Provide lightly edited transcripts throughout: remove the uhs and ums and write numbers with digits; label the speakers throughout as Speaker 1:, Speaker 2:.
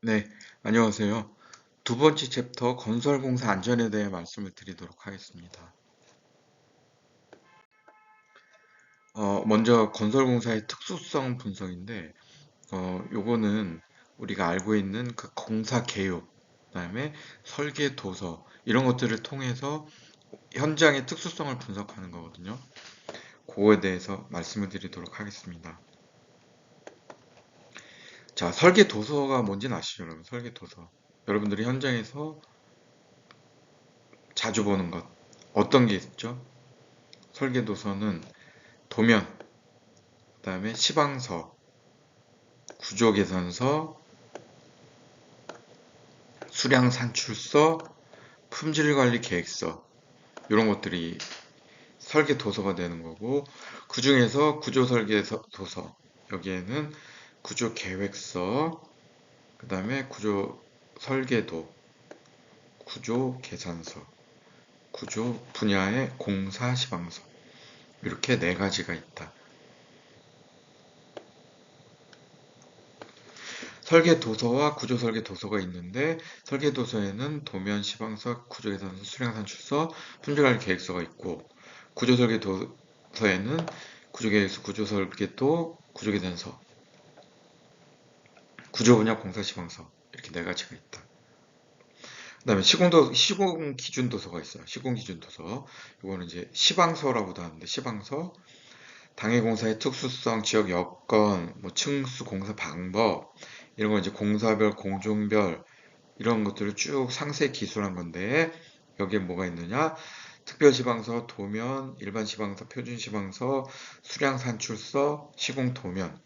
Speaker 1: 네, 안녕하세요. 두 번째 챕터 건설공사 안전에 대해 말씀을 드리도록 하겠습니다. 먼저 건설공사의 특수성 분석인데, 요거는 우리가 알고 있는 그 공사 개요, 그다음에 설계 도서 이런 것들을 통해서 현장의 특수성을 분석하는 거거든요. 그거에 대해서 말씀을 드리도록 하겠습니다. 자, 설계 도서가 뭔지는 아시죠, 여러분? 설계 도서. 여러분들이 현장에서 자주 보는 것. 어떤 게 있죠? 설계 도서는 도면, 그다음에 시방서, 구조계산서, 수량산출서, 품질관리계획서 이런 것들이 설계 도서가 되는 거고 그 중에서 구조설계 도서 여기에는 구조계획서, 그다음에 구조설계도, 구조계산서, 구조 분야의 공사시방서 이렇게 네 가지가 있다. 설계 도서와 구조 설계 도서가 있는데 설계 도서에는 도면, 시방서, 구조계산서, 수량산출서, 품질관리 계획서가 있고 구조 설계 도서에는 구조계획서, 구조 설계도, 구조계산서, 구조 분야 공사 시방서 이렇게 네 가지가 있다. 그다음에 시공 기준 도서가 있어요. 시공 기준 도서. 이거는 이제 시방서라고도 하는데 시방서 당해 공사의 특수성, 지역 여건, 뭐 층수 공사 방법 이런 거 이제 공사별, 공종별 이런 것들을 쭉 상세 기술한 건데 여기에 뭐가 있느냐? 특별시방서, 도면, 일반시방서, 표준시방서, 수량산출서, 시공도면.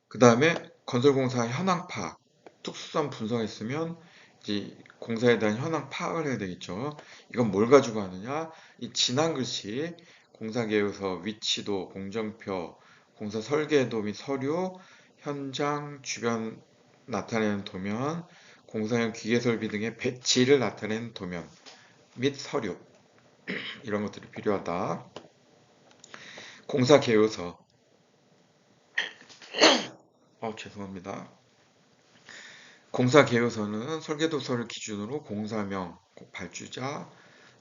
Speaker 1: 그 다음에 건설공사 현황 파악, 특수성 분석했으면 이제 공사에 대한 현황 파악을 해야 되겠죠. 이건 뭘 가지고 하느냐? 이 진한 글씨, 공사계획서, 위치도, 공정표, 공사 설계도 및 서류, 현장 주변 나타내는 도면, 공사용 기계설비 등의 배치를 나타내는 도면 및 서류 이런 것들이 필요하다. 공사 계획서, 죄송합니다. 공사 계획서는 설계도서를 기준으로 공사명, 발주자,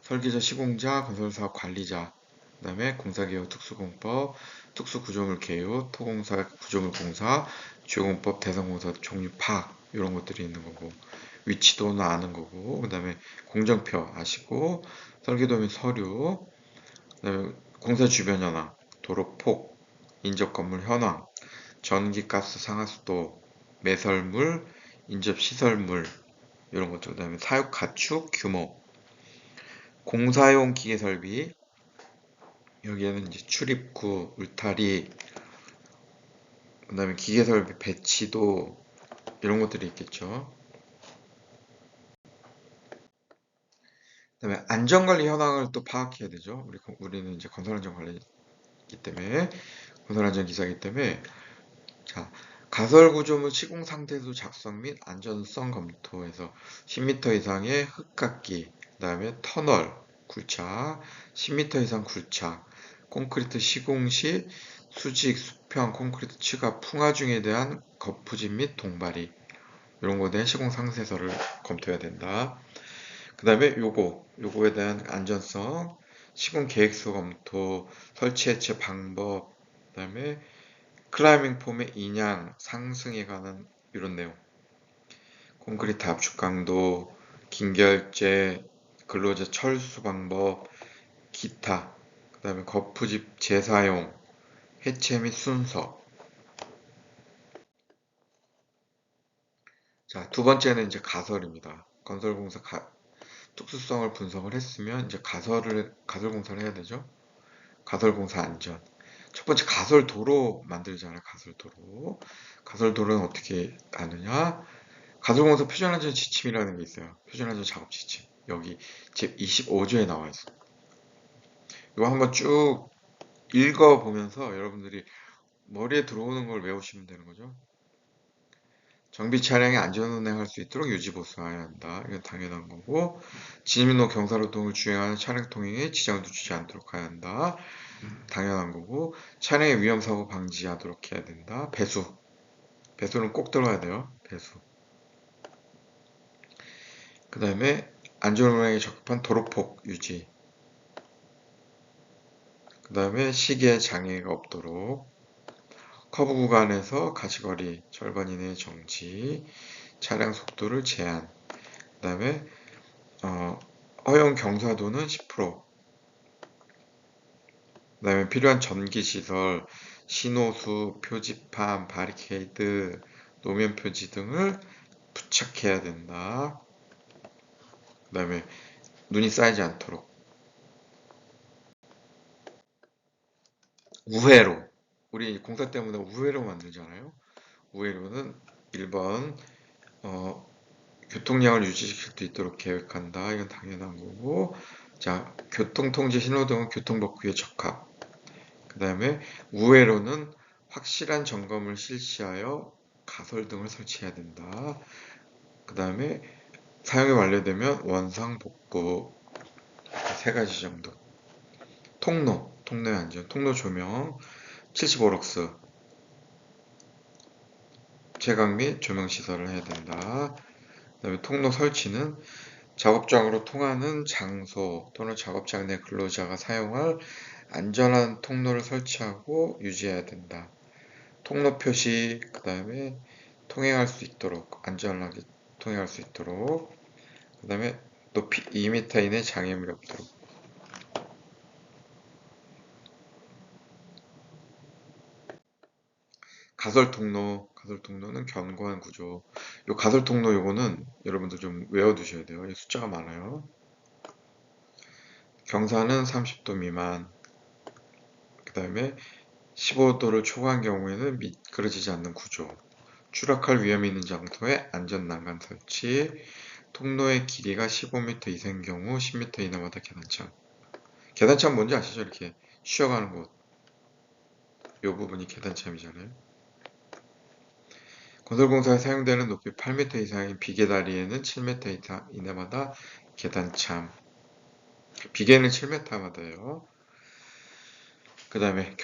Speaker 1: 설계자, 시공자, 건설사업 관리자, 그다음에 공사개요 특수공법, 특수구조물 개요, 토공사, 구조물 공사, 주요공법, 대상공사 종류 파악 이런 것들이 있는 거고 위치도는 아는 거고 그다음에 공정표 아시고 설계도 및 서류, 그다음에 공사 주변 현황, 도로 폭, 인접 건물 현황, 전기, 가스, 상하수도, 매설물, 인접 시설물 이런 것들, 그다음에 사육 가축 규모, 공사용 기계 설비 여기에는 이제 출입구, 울타리, 그다음에 기계 설비 배치도 이런 것들이 있겠죠. 그다음에 안전관리 현황을 또 파악해야 되죠. 우리는 이제 건설안전관리이기 때문에 건설안전 기사이기 때문에 자 가설구조물 시공 상태도 작성 및 안전성 검토해서 10m 이상의 흙깎기, 그다음에 터널, 굴착, 10m 이상 굴착, 콘크리트 시공 시 수직, 수평, 콘크리트 취급, 풍화중에 대한 거푸집 및 동바리 이런 거에 대한 시공 상세서를 검토해야 된다. 그 다음에 요거에 대한 안전성, 시공 계획서 검토, 설치 해체 방법, 그 다음에 클라이밍 폼의 인양, 상승에 관한 이런 내용. 콘크리트 압축 강도, 긴결재, 근로자 철수 방법, 기타. 그다음에 거푸집 재사용, 해체 및 순서. 자, 두 번째는 이제 가설입니다. 건설공사 특수성을 분석을 했으면 이제 가설공사를 해야 되죠. 가설공사 안전. 첫 번째 가설도로 만들잖아요. 가설도로. 가설도로는 어떻게 하느냐? 가설공사 표준안전 지침이라는 게 있어요. 표준안전 작업 지침. 여기 제 25조에 나와 있어요. 이거 한번 쭉 읽어보면서 여러분들이 머리에 들어오는 걸 외우시면 되는 거죠. 정비 차량이 안전운행할 수 있도록 유지보수해야 한다. 이건 당연한 거고 진입로 경사로동을 주행하는 차량 통행에 지장도 주지 않도록 해야 한다. 당연한 거고, 차량의 위험사고 방지하도록 해야 된다. 배수는 꼭 들어가야 돼요. 배수. 그 다음에 안전운행에 적합한 도로폭 유지. 그 다음에 시계 장애가 없도록 커브 구간에서 가시거리 절반 이내의 정지, 차량 속도를 제한. 그 다음에 허용 경사도는 10%. 그 다음에 필요한 전기시설, 신호수, 표지판, 바리케이드, 노면 표지 등을 부착해야 된다. 그 다음에 눈이 쌓이지 않도록. 우회로. 우리 공사 때문에 우회로 만들잖아요. 우회로는 1번 교통량을 유지시킬 수 있도록 계획한다. 이건 당연한 거고. 자, 교통통제 신호등은 교통법규에 적합. 그 다음에 우회로는 확실한 점검을 실시하여 가설등을 설치해야 된다. 그 다음에 사용이 완료되면 원상복구. 세 가지 정도. 통로의 안전, 통로 조명 75럭스. 채광 및 조명 시설을 해야 된다. 그 다음에 통로 설치는 작업장으로 통하는 장소 또는 작업장 내 근로자가 사용할 안전한 통로를 설치하고 유지해야 된다. 통로 표시, 그 다음에 통행할 수 있도록, 안전하게 통행할 수 있도록, 그 다음에 높이 2m 이내 장애물이 없도록. 가설통로는 견고한 구조. 요 가설통로 요거는 여러분들 좀 외워두셔야 돼요. 숫자가 많아요. 경사는 30도 미만. 그 다음에 15도를 초과한 경우에는 미끄러지지 않는 구조. 추락할 위험이 있는 장소에 안전난간 설치. 통로의 길이가 15m 이상인 경우 10m 이내마다 계단창. 계단창 뭔지 아시죠? 이렇게 쉬어가는 곳. 요 부분이 계단참이잖아요. 건설공사에 사용되는 높이 8m 이상인 비계다리에는 7m 이내마다 계단참. 비계는 7m마다요. 그 다음에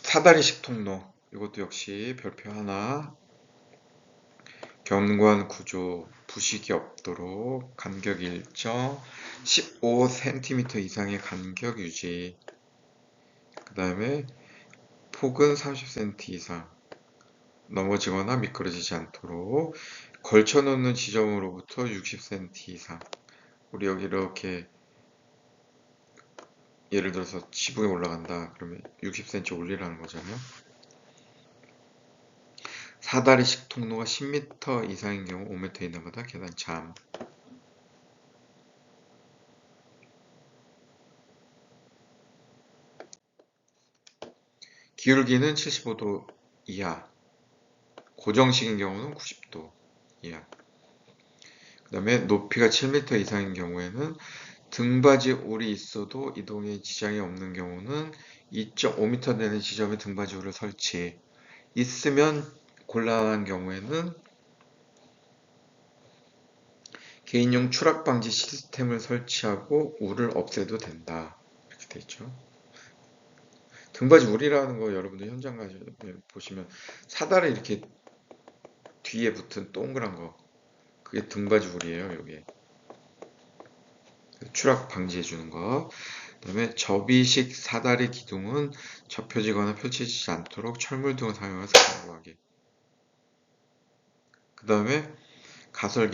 Speaker 1: 사다리식 통로. 이것도 역시 별표 하나. 견고한 구조, 부식이 없도록 간격 일정, 15cm 이상의 간격 유지. 그 다음에 폭은 30cm 이상. 넘어지거나 미끄러지지 않도록 걸쳐 놓는 지점으로부터 60cm 이상. 우리 여기 이렇게 예를 들어서 지붕에 올라간다. 그러면 60cm 올리라는 거잖아요. 사다리식 통로가 10m 이상인 경우 5m 이내마다 계단참. 기울기는 75도 이하. 고정식인 경우는 90도 이하. 그 다음에 높이가 7m 이상인 경우에는 등받이 울이 있어도 이동에 지장이 없는 경우는 2.5m 되는 지점에 등받이 울을 설치. 있으면 곤란한 경우에는 개인용 추락 방지 시스템을 설치하고 울을 없애도 된다. 이렇게 돼 있죠. 등받이 울이라는 거 여러분들 현장 가서 보시면 사다리 이렇게 뒤에 붙은 동그란 거, 그게 등받이 울이에요. 여기 추락 방지해 주는 거. 그다음에 접이식 사다리 기둥은 접혀지거나 펼쳐지지 않도록 철물 등을 사용해서 견고하게. 그 다음에 가설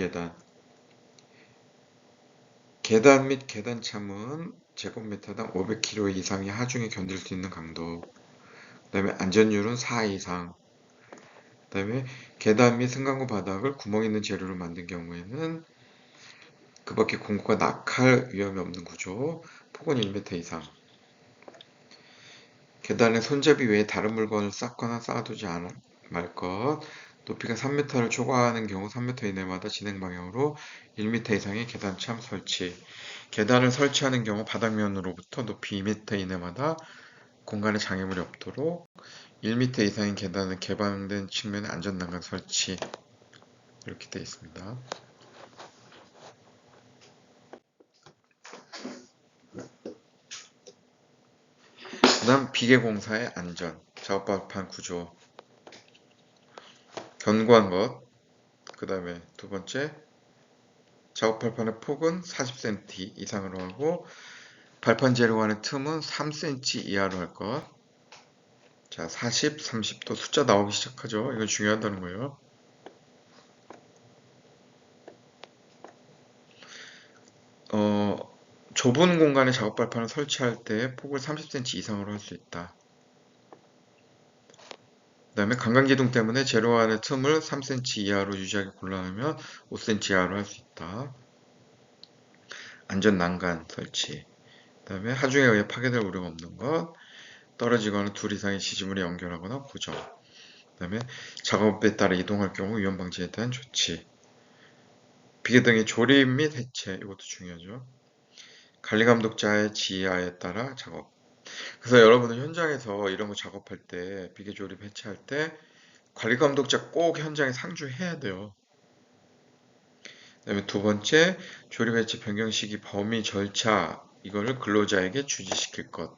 Speaker 1: 계단 및 계단참은 제곱미터당 500kg 이상의 하중에 견딜 수 있는 강도. 그 다음에 안전율은 4 이상. 그 다음에 계단 및 승강구 바닥을 구멍 있는 재료로 만든 경우에는 그 밖에 공구가 낙할 위험이 없는 구조. 폭은 1m 이상. 계단에 손잡이 외에 다른 물건을 쌓거나 쌓아두지 말 것. 높이가 3m를 초과하는 경우 3m 이내마다 진행 방향으로 1m 이상의 계단참 설치. 계단을 설치하는 경우 바닥면으로부터 높이 2m 이내마다 공간에 장애물이 없도록 1m 이상의 계단은 개방된 측면에 안전난간 설치. 이렇게 되어 있습니다. 그 다음 비계공사의 안전, 작업발판 구조, 견고한 것. 그 다음에 두 번째, 작업발판의 폭은 40cm 이상으로 하고 발판 재료 간의 틈은 3cm 이하로 할 것. 자, 40, 30도 숫자 나오기 시작하죠. 이건 중요하다는 거예요. 좁은 공간에 작업 발판을 설치할 때 폭을 30cm 이상으로 할 수 있다. 그 다음에 강간기둥 때문에 재료 안의 틈을 3cm 이하로 유지하기 곤란하면 5cm 이하로 할 수 있다. 안전 난간 설치. 그 다음에 하중에 의해 파괴될 우려가 없는 것. 떨어지거나 둘 이상의 지지물에 연결하거나 고정. 그 다음에 작업에 따라 이동할 경우 위험 방지에 대한 조치. 비계 등의 조립 및 해체. 이것도 중요하죠. 관리감독자의 지휘하에 따라 작업. 그래서 여러분은 현장에서 이런 거 작업할 때, 비계 조립 해체할 때 관리감독자 꼭 현장에 상주해야 돼요. 그다음에 두 번째, 조립 해체 변경 시기 범위 절차 이거를 근로자에게 주지시킬 것.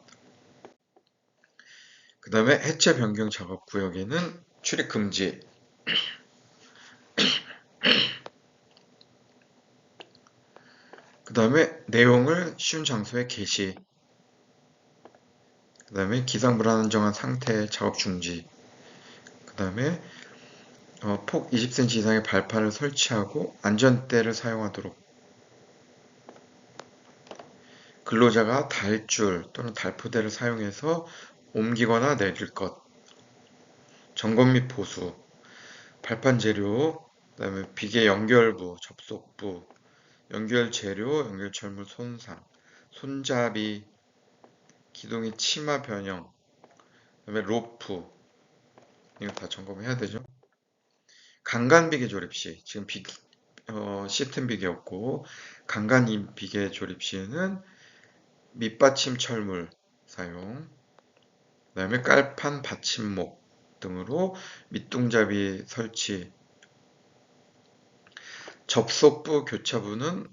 Speaker 1: 그 다음에 해체 변경 작업 구역에는 출입 금지. 그 다음에 내용을 쉬운 장소에 게시. 그 다음에 기상 불안정한 상태의 작업 중지. 그 다음에 폭 20cm 이상의 발판을 설치하고 안전대를 사용하도록. 근로자가 달줄 또는 달포대를 사용해서 옮기거나 내릴 것. 점검 및 보수. 발판 재료, 그다음에 비계 연결부, 접속부, 연결 재료, 연결 철물 손상, 손잡이, 기둥의 치마 변형, 그다음에 로프. 이거 다 점검해야 되죠. 강간 비계 조립 시 지금 시스템 비계였고 강간 비계 조립 시에는 밑받침 철물 사용, 그다음에 깔판 받침목 등으로 밑둥잡이 설치, 접속부 교차부는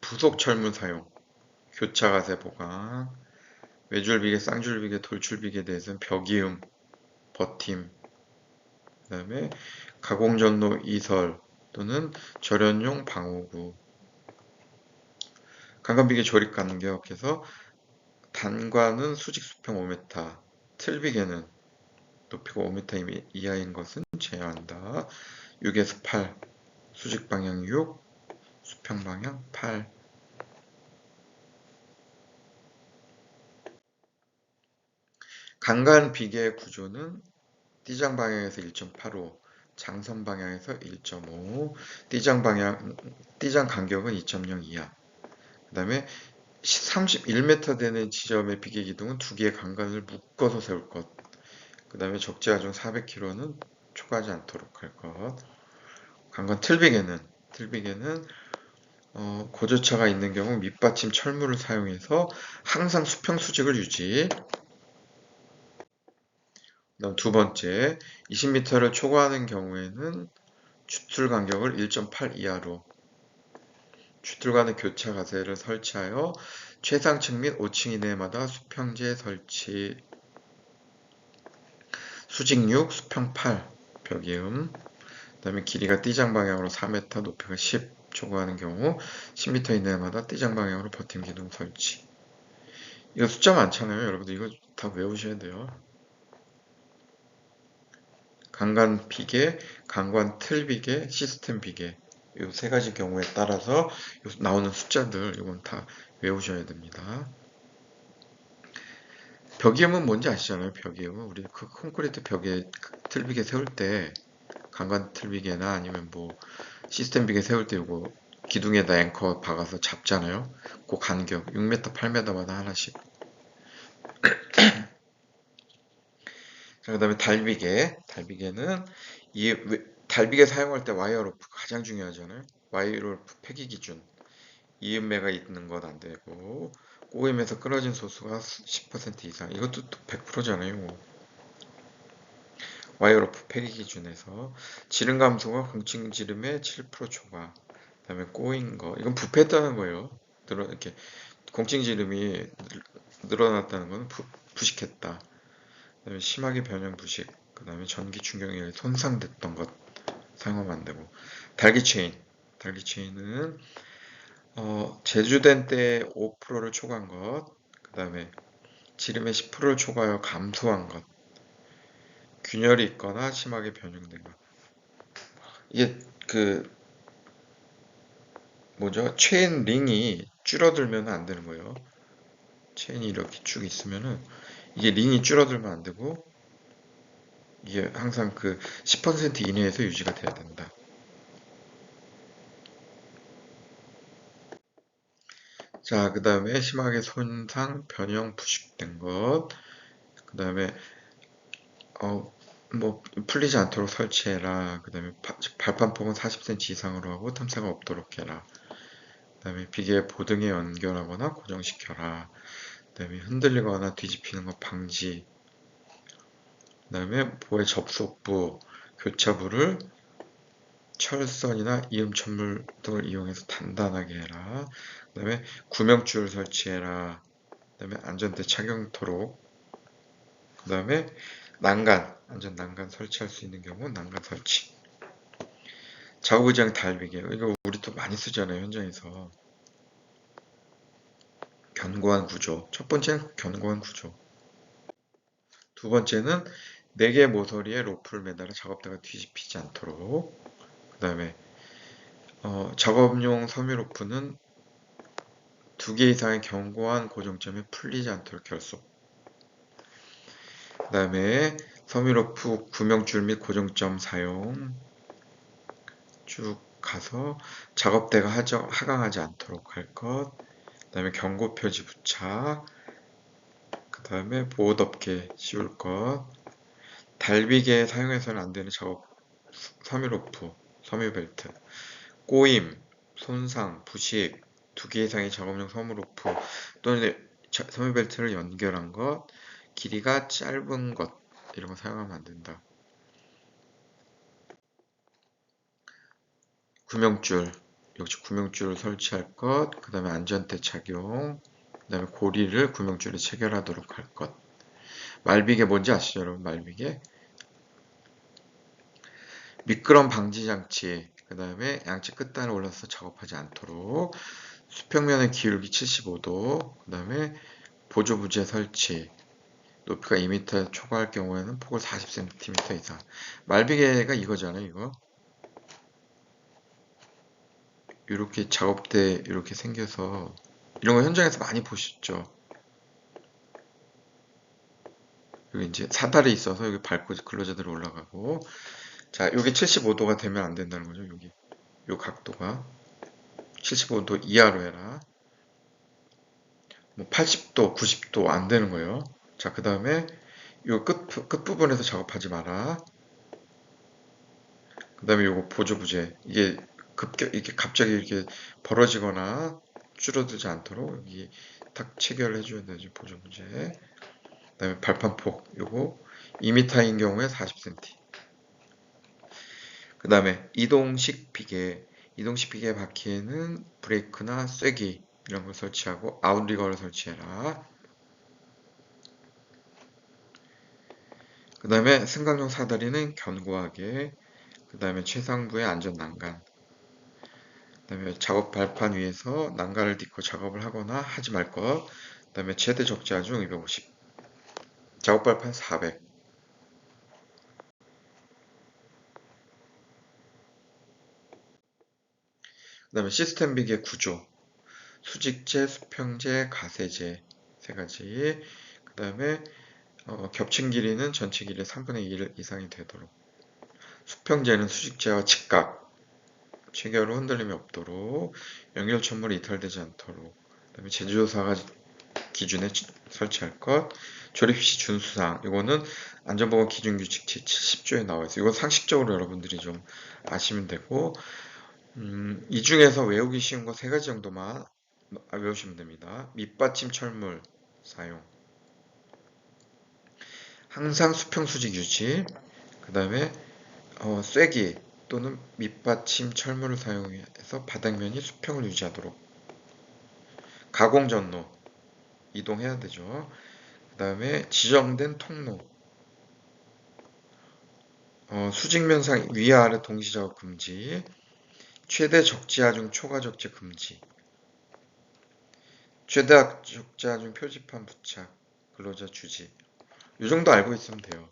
Speaker 1: 부속 철문 사용, 교차 가세 보강, 외줄비계, 쌍줄비계, 돌출비계에 대해서는 벽이음, 버팀, 그다음에 가공전로 이설 또는 절연용 방호구, 강간비계 조립 간격에서 단관은 수직 수평 5m, 틀비계는 높이가 5m 이하인 것은 제한한다. 6에서 8, 수직 방향 6, 수평 방향 8. 강간 비계 구조는 띠장 방향에서 1.85, 장선 방향에서 1.5, 띠장 간격은 2.0 이하. 그 다음에 31m 되는 지점의 비계 기둥은 두 개의 강간을 묶어서 세울 것. 그 다음에 적재 하중 400km는 초과하지 않도록 할 것. 강간 틀비계는 고저차가 있는 경우 밑받침 철물을 사용해서 항상 수평 수직을 유지. 그다음 두 번째, 20m를 초과하는 경우에는 추출 간격을 1.8 이하로 추출 간의 교차 가세를 설치하여 최상층 및 5층 이내마다 수평제 설치. 수직 6, 수평 8, 벽이음. 그다음에 길이가 띠장 방향으로 4m, 높이가 10 초과하는 경우 10m 이내마다 띠장 방향으로 버팀 기둥 설치. 이거 숫자 많잖아요. 여러분들 이거 다 외우셔야 돼요. 강간 비계, 강간 틀 비계, 시스템 비계. 이 세 가지 경우에 따라서 나오는 숫자들 이건 다 외우셔야 됩니다. 벽이음은 뭔지 아시잖아요. 벽이음은 우리 그 콘크리트 벽에 틀 비계 세울 때 강간 틀 비계나 아니면 뭐 시스템 비계 세울 때 이거 기둥에다 앵커 박아서 잡잖아요. 그 간격 6m, 8m마다 하나씩. 그 다음에 달비계는 달비계 사용할 때 와이어 로프 가장 중요하잖아요. 와이어 로프 폐기 기준 이음매가 있는 것 안 되고 꼬임에서 끊어진 소수가 10% 이상. 이것도 또 100%잖아요. 와이어 로프 폐기 기준에서 지름 감소가 공칭 지름의 7% 초과. 그다음에 꼬인 거 이건 부패했다는 거예요. 이렇게 공칭 지름이 늘어났다는 건 부식했다. 그다음에 심하게 변형 부식. 그다음에 전기 충격에 의해 손상됐던 것 사용하면 안 되고. 달기 체인. 달기 체인은 제주된 때 5%를 초과한 것. 그다음에 지름의 10%를 초과하여 감소한 것. 균열이 있거나 심하게 변형된 것. 이게 그 뭐죠? 체인 링이 줄어들면 안 되는 거예요. 체인이 이렇게 쭉 있으면은 이게 링이 줄어들면 안 되고 이게 항상 그 10% 이내에서 유지가 돼야 된다. 자, 그 다음에 심하게 손상, 변형, 부식된 것. 그 다음에 뭐 풀리지 않도록 설치해라. 그 다음에 발판폭은 40cm 이상으로 하고 틈새가 없도록 해라. 그 다음에 비계 보등에 연결하거나 고정시켜라. 그 다음에 흔들리거나 뒤집히는 것 방지. 그 다음에 보의 접속부, 교차부를 철선이나 이음천물 등을 이용해서 단단하게 해라. 그 다음에 구명줄 설치해라. 그 다음에 안전대 착용토록. 그 다음에 난간, 안전 난간 설치할 수 있는 경우 난간 설치. 좌우부장 달비계. 이거 우리 또 많이 쓰잖아요, 현장에서. 견고한 구조. 첫 번째는 견고한 구조. 두 번째는 4개 모서리에 로프를 매달아 작업대가 뒤집히지 않도록. 그 다음에 작업용 섬유 로프는 2개 이상의 견고한 고정점에 풀리지 않도록 결속. 그 다음에 섬유 로프 구명줄 및 고정점 사용. 쭉 가서 작업대가 하강하지 않도록 할 것. 그 다음에 경고 표지 부착. 그 다음에 보호덮개 씌울 것. 달비계 사용해서는 안 되는 작업 섬유 로프, 섬유 벨트. 꼬임, 손상, 부식, 2개 이상의 작업용 섬유 로프 또는 섬유 벨트를 연결한 것, 길이가 짧은 것 이런 거 사용하면 안 된다. 구명줄, 역시 구명줄을 설치할 것, 그 다음에 안전대 착용, 그 다음에 고리를 구명줄에 체결하도록 할 것. 말비계 뭔지 아시죠, 여러분? 말비계. 미끄럼 방지 장치, 그 다음에 양치 끝단을 올라서 작업하지 않도록, 수평면의 기울기 75도, 그 다음에 보조 부재 설치, 높이가 2m 초과할 경우에는 폭을 40cm 이상. 말비계가 이거잖아요, 이거. 이렇게 작업대 이렇게 생겨서 이런 거 현장에서 많이 보셨죠? 여기 이제 사다리 있어서 여기 밟고 근로자들이 올라가고. 자, 여기 75도가 되면 안 된다는 거죠, 여기. 요 각도가 75도 이하로 해라. 뭐 80도, 90도 안 되는 거예요. 자, 그 다음에 요 끝부분에서 작업하지 마라. 그 다음에 요거 보조 부재. 이게 갑자기 이렇게 벌어지거나 줄어들지 않도록 여기 딱 체결해 줘야 되죠, 보조 부재. 그 다음에 발판폭. 요거 2m인 경우에 40cm. 그 다음에 이동식 비계. 이동식 비계 바퀴에는 브레이크나 쐐기 이런 걸 설치하고 아웃리거를 설치해라. 그 다음에 승강용 사다리는 견고하게. 그 다음에 최상부의 안전 난간. 그 다음에 작업 발판 위에서 난간을 딛고 작업을 하거나 하지 말 것. 그 다음에 최대 적재하중 250. 작업 발판 400. 그 다음에 시스템 비계 구조. 수직재, 수평재, 가세재 세 가지. 그 다음에 겹친 길이는 전체 길이의 3분의 1 이상이 되도록. 수평재는 수직재와 직각. 체결 후 흔들림이 없도록. 연결 천물이 이탈되지 않도록. 그 다음에 제조사가 기준에 설치할 것. 조립 시 준수사항. 이거는 안전보건 기준규칙 제70조에 나와 있어요. 이건 상식적으로 여러분들이 좀 아시면 되고, 이 중에서 외우기 쉬운 거 3가지 정도만 외우시면 됩니다. 밑받침 철물 사용. 항상 수평 수직 유지. 그 다음에 쐐기 또는 밑받침 철물을 사용해서 바닥면이 수평을 유지하도록. 가공 전로. 이동해야 되죠. 그 다음에 지정된 통로, 수직면상 위와 아래 동시 작업 금지, 최대 적재하 중 초과 적재 금지, 최대 적재하 중 표지판 부착, 근로자 주지. 이 정도 알고 있으면 돼요.